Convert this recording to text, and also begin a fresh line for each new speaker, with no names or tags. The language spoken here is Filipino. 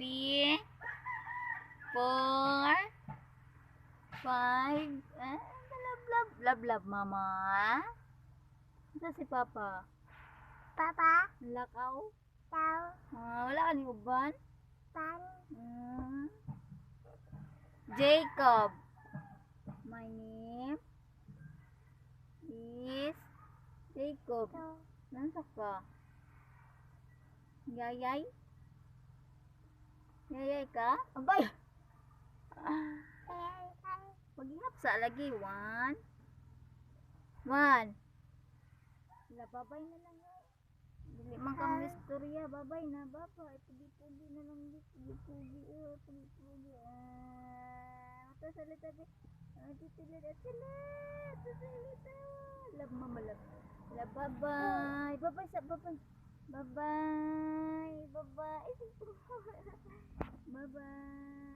3, 4, 5. Love, mama. Ito si Papa.
Papa,
Lakaw.
tao,
Wala ka ni uban.
pan,
Jacob. My name is Jacob.
to,
Nansa ka? Yayay? Yayay ka? Abay!
ay,
Paghihapsa lagi. 1. 1. Sila, babay na lang. Dili man kami istorya. Babay na. Babay. Pugi-pugi na lang. Pugi-pugi. Pugi-pugi. Ito sa litabi. Titilit. Love mama, love. Love, bye-bye. Bye-bye sa bye-bye. Bye-bye. Bye-bye. Bye-bye.